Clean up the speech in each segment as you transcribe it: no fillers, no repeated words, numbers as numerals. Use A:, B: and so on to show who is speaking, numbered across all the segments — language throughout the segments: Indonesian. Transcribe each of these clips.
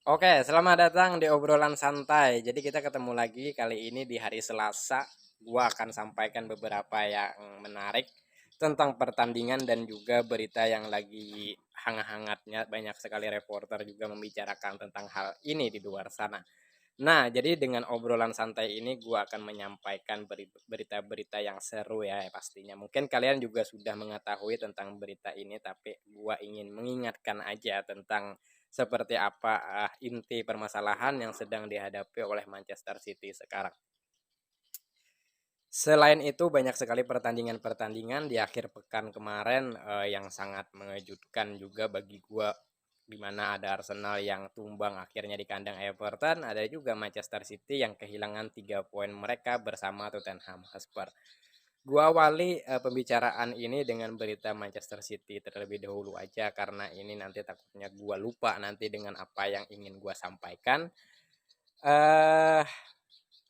A: Oke, selamat datang di obrolan santai. Jadi kita ketemu lagi kali ini di hari Selasa. Gua akan sampaikan beberapa yang menarik tentang pertandingan dan juga berita yang lagi hangat-hangatnya. Banyak sekali reporter juga membicarakan tentang hal ini di luar sana. Nah, jadi dengan obrolan santai ini gua akan menyampaikan berita-berita yang seru ya pastinya. Mungkin kalian juga sudah mengetahui tentang berita ini, tapi gua ingin mengingatkan aja tentang seperti apa inti permasalahan yang sedang dihadapi oleh Manchester City sekarang. Selain itu banyak sekali pertandingan-pertandingan di akhir pekan kemarin yang sangat mengejutkan juga bagi gua, di mana ada Arsenal yang tumbang akhirnya di kandang Everton, ada juga Manchester City yang kehilangan 3 poin mereka bersama Tottenham Hotspur. Gua awali pembicaraan ini dengan berita Manchester City terlebih dahulu aja karena ini nanti takutnya gua lupa nanti dengan apa yang ingin gua sampaikan. Eh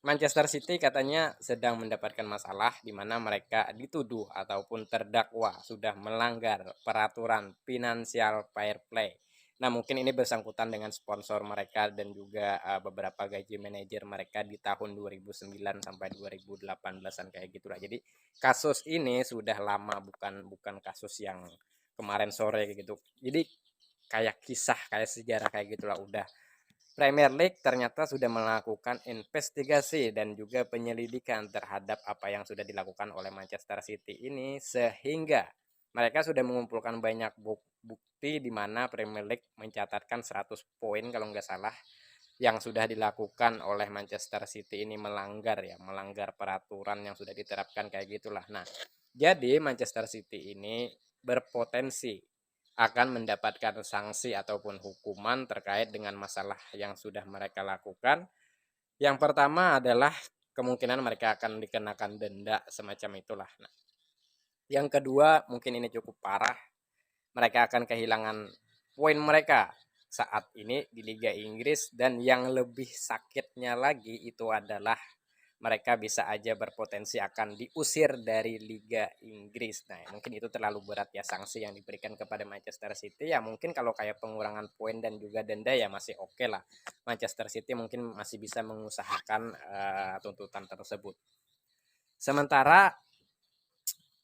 A: Manchester City katanya sedang mendapatkan masalah di mana mereka dituduh ataupun terdakwa sudah melanggar peraturan financial fair play. Nah, mungkin ini bersangkutan dengan sponsor mereka dan juga beberapa gaji manajer mereka di tahun 2009 sampai 2018-an kayak gitulah. Jadi, kasus ini sudah lama, bukan bukan kasus yang kemarin sore kayak gitu. Jadi, kayak kisah, kayak sejarah kayak gitulah udah. Premier League ternyata sudah melakukan investigasi dan juga penyelidikan terhadap apa yang sudah dilakukan oleh Manchester City ini sehingga mereka sudah mengumpulkan banyak bukti di mana Premier League mencatatkan 100 poin kalau nggak salah yang sudah dilakukan oleh Manchester City ini melanggar peraturan yang sudah diterapkan kayak gitulah. Nah, jadi Manchester City ini berpotensi akan mendapatkan sanksi ataupun hukuman terkait dengan masalah yang sudah mereka lakukan. Yang pertama adalah kemungkinan mereka akan dikenakan denda semacam itulah. Nah, yang kedua mungkin ini cukup parah, mereka akan kehilangan poin mereka saat ini di Liga Inggris, dan yang lebih sakitnya lagi itu adalah mereka bisa aja berpotensi akan diusir dari Liga Inggris. Nah, mungkin itu terlalu berat ya sanksi yang diberikan kepada Manchester City. Ya mungkin kalau kayak pengurangan poin dan juga denda ya masih oke lah. Manchester City mungkin masih bisa mengusahakan tuntutan tersebut. Sementara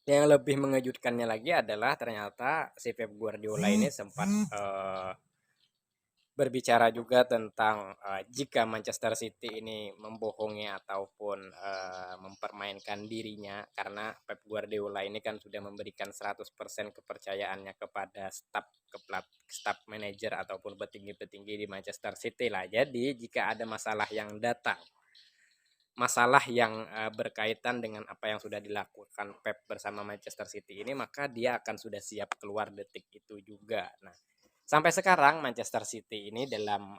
A: yang lebih mengejutkannya lagi adalah ternyata si Pep Guardiola ini sempat berbicara juga tentang jika Manchester City ini membohongi ataupun mempermainkan dirinya, karena Pep Guardiola ini kan sudah memberikan 100% kepercayaannya kepada staf manajer ataupun petinggi-petinggi di Manchester City lah. Jadi jika ada masalah yang berkaitan dengan apa yang sudah dilakukan Pep bersama Manchester City ini, maka dia akan sudah siap keluar detik itu juga. Nah, sampai sekarang Manchester City ini dalam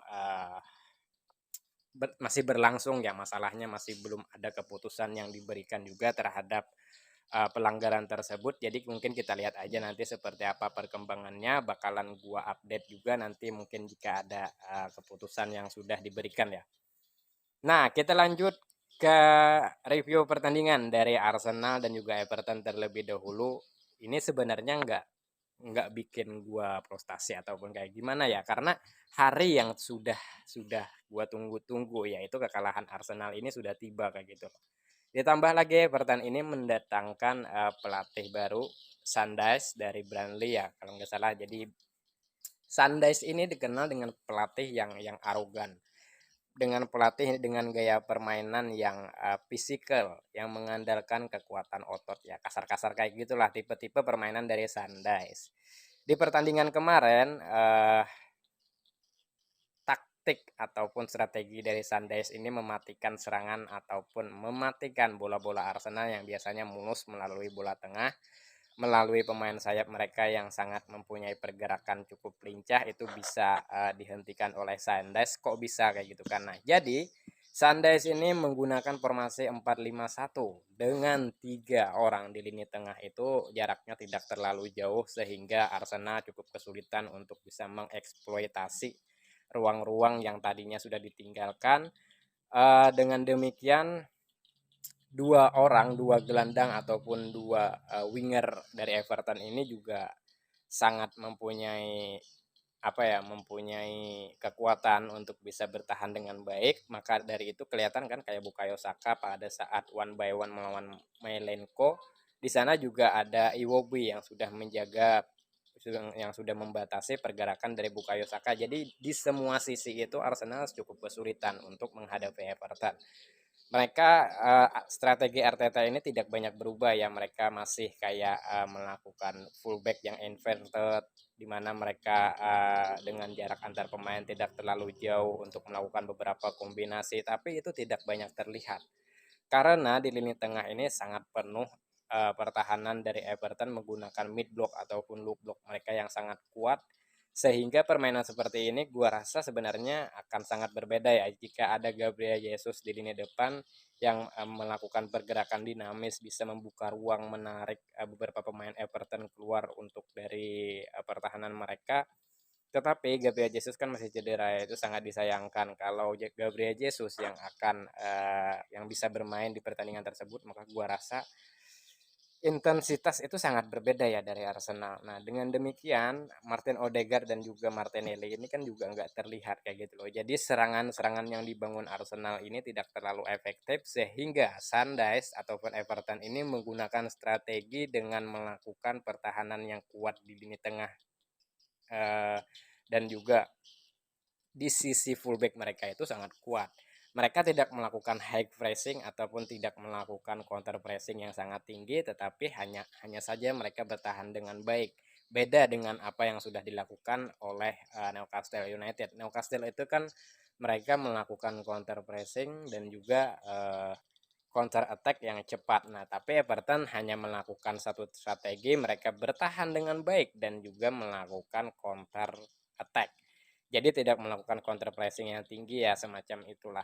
A: masih berlangsung ya masalahnya, masih belum ada keputusan yang diberikan juga terhadap pelanggaran tersebut. Jadi mungkin kita lihat aja nanti seperti apa perkembangannya, bakalan gua update juga nanti mungkin jika ada keputusan yang sudah diberikan ya. Nah, kita lanjut ke review pertandingan dari Arsenal dan juga Everton terlebih dahulu. Ini sebenarnya nggak bikin gua frustasi ataupun kayak gimana ya, karena hari yang sudah gua tunggu-tunggu yaitu kekalahan Arsenal ini sudah tiba kayak gitu. Ditambah lagi Everton ini mendatangkan pelatih baru, Sanders dari Burnley ya kalau nggak salah. Jadi Sanders ini dikenal dengan pelatih yang arogan, dengan pelatih dengan gaya permainan yang fisikal, yang mengandalkan kekuatan otot ya, kasar-kasar kayak gitulah tipe-tipe permainan dari Sanders. Di pertandingan kemarin taktik ataupun strategi dari Sanders ini mematikan serangan ataupun mematikan bola-bola Arsenal yang biasanya mulus melalui bola tengah, melalui pemain sayap mereka yang sangat mempunyai pergerakan cukup lincah, itu bisa dihentikan oleh Sanders. Kok bisa kayak gitu kan? Nah, jadi Sanders ini menggunakan formasi 4-5-1 dengan 3 orang di lini tengah, itu jaraknya tidak terlalu jauh sehingga Arsenal cukup kesulitan untuk bisa mengeksploitasi ruang-ruang yang tadinya sudah ditinggalkan. Dengan demikian dua gelandang ataupun dua winger dari Everton ini juga sangat mempunyai apa ya, mempunyai kekuatan untuk bisa bertahan dengan baik. Maka dari itu kelihatan kan kayak Bukayo Saka pada saat one by one melawan Mylenko, di sana juga ada Iwobi yang sudah menjaga, yang sudah membatasi pergerakan dari Bukayo Saka. Jadi di semua sisi itu Arsenal cukup kesulitan untuk menghadapi Everton. Mereka strategi Arteta ini tidak banyak berubah ya. Mereka masih kayak melakukan fullback yang inverted, di mana mereka dengan jarak antar pemain tidak terlalu jauh untuk melakukan beberapa kombinasi, tapi itu tidak banyak terlihat karena di lini tengah ini sangat penuh. Pertahanan dari Everton menggunakan mid block ataupun low block mereka yang sangat kuat, sehingga permainan seperti ini gua rasa sebenarnya akan sangat berbeda ya jika ada Gabriel Jesus di lini depan yang melakukan pergerakan dinamis, bisa membuka ruang, menarik beberapa pemain Everton keluar untuk dari pertahanan mereka. Tetapi Gabriel Jesus kan masih cedera, itu sangat disayangkan. Kalau Gabriel Jesus yang akan yang bisa bermain di pertandingan tersebut, maka gua rasa intensitas itu sangat berbeda ya dari Arsenal. Nah, dengan demikian Martin Odegaard dan juga Martinelli ini kan juga nggak terlihat kayak gitu loh. Jadi serangan-serangan yang dibangun Arsenal ini tidak terlalu efektif, sehingga Sunrise ataupun Everton ini menggunakan strategi dengan melakukan pertahanan yang kuat di lini tengah, dan juga di sisi fullback mereka itu sangat kuat. Mereka tidak melakukan high pressing ataupun tidak melakukan counter pressing yang sangat tinggi, tetapi hanya saja mereka bertahan dengan baik. Beda dengan apa yang sudah dilakukan oleh Newcastle United. Newcastle itu kan mereka melakukan counter pressing dan juga counter attack yang cepat. Nah, tapi Everton hanya melakukan satu strategi, mereka bertahan dengan baik dan juga melakukan counter attack. Jadi tidak melakukan counter pressing yang tinggi ya, semacam itulah.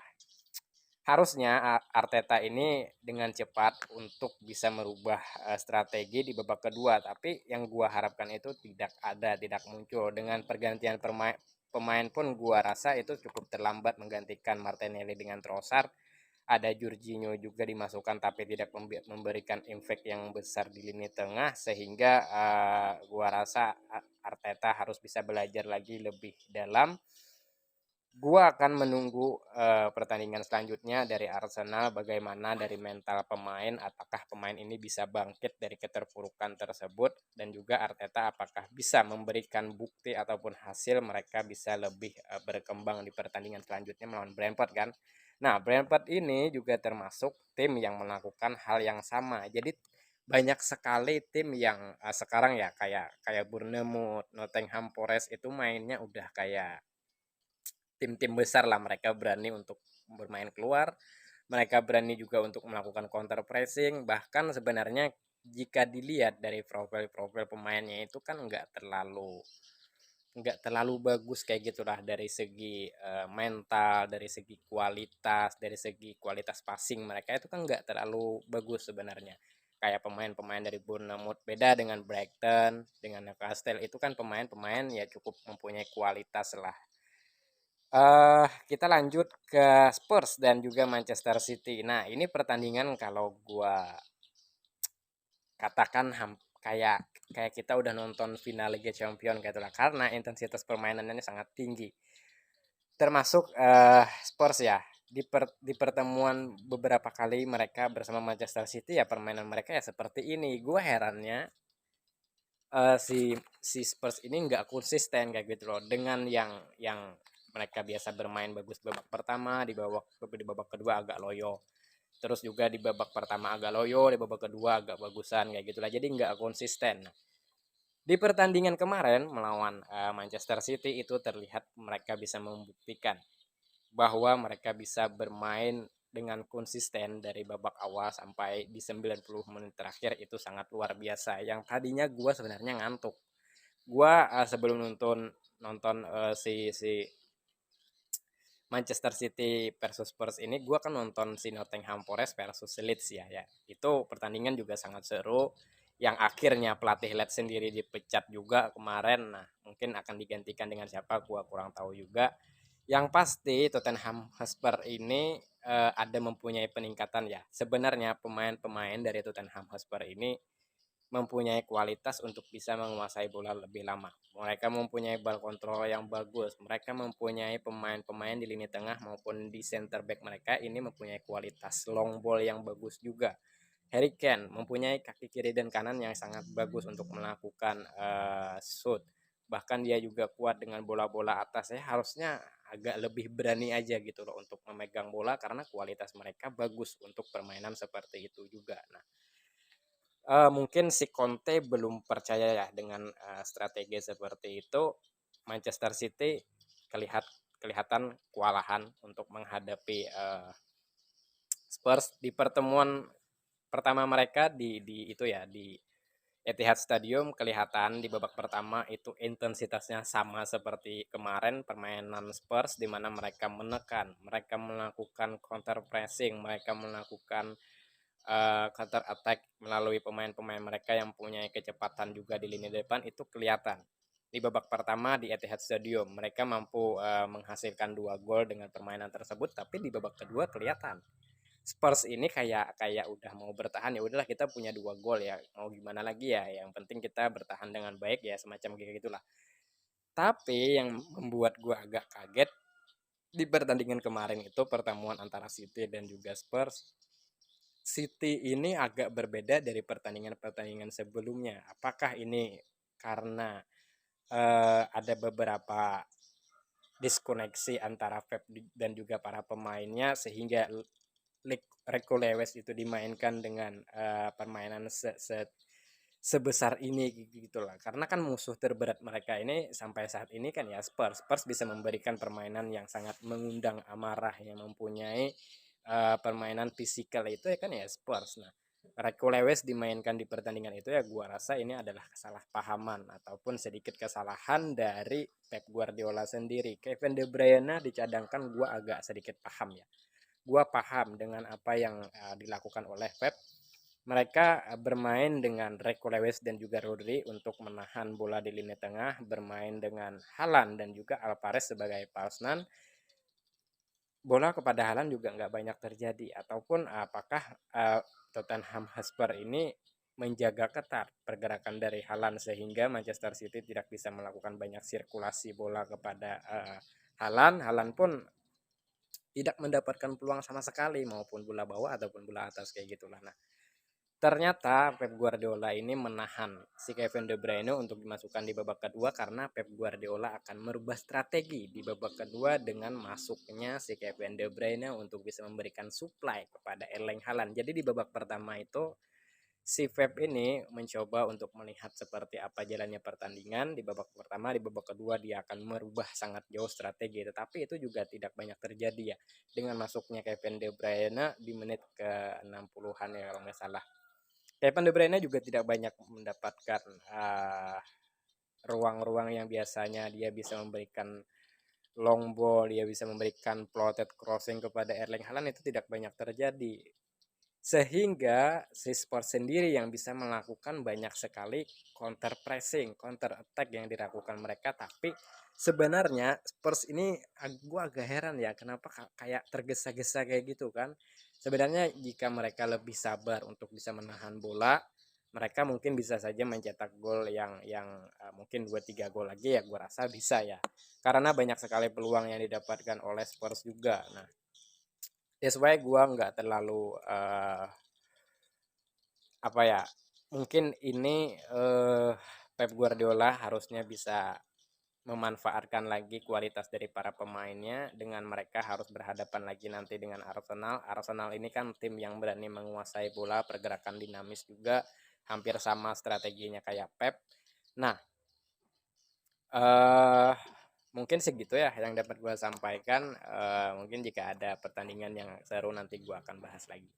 A: Harusnya Arteta ini dengan cepat untuk bisa merubah strategi di babak kedua, tapi yang gua harapkan itu tidak muncul. Dengan pergantian pemain pun gua rasa itu cukup terlambat menggantikan Martinelli dengan Trossard. Ada Jorginho juga dimasukkan tapi tidak memberikan impact yang besar di lini tengah, sehingga gua rasa Arteta harus bisa belajar lagi lebih dalam. Gua akan menunggu pertandingan selanjutnya dari Arsenal, bagaimana dari mental pemain, apakah pemain ini bisa bangkit dari keterpurukan tersebut, dan juga Arteta apakah bisa memberikan bukti ataupun hasil mereka bisa lebih berkembang di pertandingan selanjutnya melawan Brentford kan. Nah, Brentford ini juga termasuk tim yang melakukan hal yang sama. Jadi banyak sekali tim yang sekarang ya kayak kayak Bournemouth, Nottingham Forest itu mainnya udah kayak tim-tim besar lah. Mereka berani untuk bermain keluar, mereka berani juga untuk melakukan counter pressing. Bahkan sebenarnya jika dilihat dari profil-profil pemainnya itu kan nggak terlalu bagus kayak gitulah, dari segi mental, dari segi kualitas passing mereka itu kan nggak terlalu bagus sebenarnya. Kayak pemain-pemain dari Bournemouth, beda dengan Brighton, dengan Newcastle, itu kan pemain-pemain ya cukup mempunyai kualitas lah. Kita lanjut ke Spurs dan juga Manchester City. Nah, ini pertandingan kalau gua katakan kayak kayak kita udah nonton final Liga Champions gitu lah, karena intensitas permainannya sangat tinggi. Termasuk Spurs ya. Di pertemuan beberapa kali mereka bersama Manchester City ya, permainan mereka ya seperti ini. Gua herannya si Spurs ini nggak konsisten kayak gitu loh, dengan yang mereka biasa bermain bagus babak pertama, di babak kedua agak loyo, terus juga di babak pertama agak loyo, di babak kedua agak bagusan kayak gitulah, jadi nggak konsisten. Di pertandingan kemarin melawan Manchester City itu terlihat mereka bisa membuktikan bahwa mereka bisa bermain dengan konsisten dari babak awal sampai di 90 menit terakhir, itu sangat luar biasa. Yang tadinya gue sebenarnya ngantuk. Gue sebelum nonton nonton si Manchester City versus Spurs ini, gue kan nonton si Nottingham Forest versus Leeds ya. Itu pertandingan juga sangat seru, yang akhirnya pelatih Leeds sendiri dipecat juga kemarin. Nah, mungkin akan digantikan dengan siapa gue kurang tahu juga. Yang pasti Tottenham Hotspur ini ada mempunyai peningkatan ya. Sebenarnya pemain-pemain dari Tottenham Hotspur ini mempunyai kualitas untuk bisa menguasai bola lebih lama. Mereka mempunyai ball control yang bagus. Mereka mempunyai pemain-pemain di lini tengah maupun di center back mereka ini mempunyai kualitas long ball yang bagus juga. Harry Kane mempunyai kaki kiri dan kanan yang sangat bagus untuk melakukan shoot. Bahkan dia juga kuat dengan bola-bola atas. Ya harusnya agak lebih berani aja gitu loh untuk memegang bola karena kualitas mereka bagus untuk permainan seperti itu juga. Nah, mungkin si Conte belum percaya ya dengan strategi seperti itu. Manchester City kelihatan kewalahan untuk menghadapi Spurs di pertemuan pertama mereka di itu ya di Etihad Stadium. Kelihatan di babak pertama itu intensitasnya sama seperti kemarin permainan Spurs di mana mereka menekan, mereka melakukan counter pressing, mereka melakukan counter attack melalui pemain-pemain mereka yang punya kecepatan juga di lini depan. Itu kelihatan di babak pertama di Etihad Stadium mereka mampu menghasilkan 2 gol dengan permainan tersebut, tapi di babak kedua kelihatan Spurs ini kayak kayak udah mau bertahan, ya udahlah kita punya 2 gol ya mau gimana lagi ya, yang penting kita bertahan dengan baik ya, semacam kayak gitulah. Tapi yang membuat gua agak kaget di pertandingan kemarin itu pertemuan antara City dan juga Spurs. City ini agak berbeda dari pertandingan-pertandingan sebelumnya. Apakah ini karena ada beberapa diskoneksi antara Pep dan juga para pemainnya sehingga Rico Lewis itu dimainkan dengan permainan sebesar ini gitulah. Karena kan musuh terberat mereka ini sampai saat ini kan ya Spurs. Spurs bisa memberikan permainan yang sangat mengundang amarah, yang mempunyai permainan fisikal itu ya kan ya Spurs. Nah, Rico Lewis dimainkan di pertandingan itu ya gua rasa ini adalah kesalahpahaman ataupun sedikit kesalahan dari Pep Guardiola sendiri. Kevin De Bruyne dicadangkan gua agak sedikit paham ya. Gua paham dengan apa yang dilakukan oleh Pep. Mereka bermain dengan Rico Lewis dan juga Rodri untuk menahan bola di lini tengah, bermain dengan Haaland dan juga Alvarez sebagai false nine. Bola kepada Haaland juga nggak banyak terjadi, ataupun apakah Tottenham Hotspur ini menjaga ketat pergerakan dari Haaland sehingga Manchester City tidak bisa melakukan banyak sirkulasi bola kepada Haaland. Haaland pun tidak mendapatkan peluang sama sekali maupun bola bawah ataupun bola atas kayak gitulah. Nah, ternyata Pep Guardiola ini menahan si Kevin De Bruyne untuk dimasukkan di babak kedua karena Pep Guardiola akan merubah strategi di babak kedua dengan masuknya si Kevin De Bruyne untuk bisa memberikan supply kepada Erling Haaland. Jadi di babak pertama itu si Pep ini mencoba untuk melihat seperti apa jalannya pertandingan di babak pertama. Di babak kedua dia akan merubah sangat jauh strategi, tetapi itu juga tidak banyak terjadi ya dengan masuknya Kevin De Bruyne di menit ke 60-an ya kalau nggak salah. Kevin De Bruyne juga tidak banyak mendapatkan ruang-ruang yang biasanya dia bisa memberikan long ball, dia bisa memberikan plotted crossing kepada Erling Haaland, itu tidak banyak terjadi. Sehingga si Spurs sendiri yang bisa melakukan banyak sekali counter pressing, counter attack yang dilakukan mereka. Tapi sebenarnya Spurs ini gue agak heran ya kenapa kayak tergesa-gesa kayak gitu kan. Sebenarnya jika mereka lebih sabar untuk bisa menahan bola, mereka mungkin bisa saja mencetak gol yang mungkin 2-3 gol lagi ya gue rasa bisa ya. Karena banyak sekali peluang yang didapatkan oleh Spurs juga. Nah, that's why gue nggak terlalu apa ya, mungkin ini Pep Guardiola harusnya bisa memanfaatkan lagi kualitas dari para pemainnya dengan mereka harus berhadapan lagi nanti dengan Arsenal. Arsenal ini kan tim yang berani menguasai bola, pergerakan dinamis juga, hampir sama strateginya kayak Pep. Nah, mungkin segitu ya yang dapat gue sampaikan. Mungkin jika ada pertandingan yang seru nanti gue akan bahas lagi.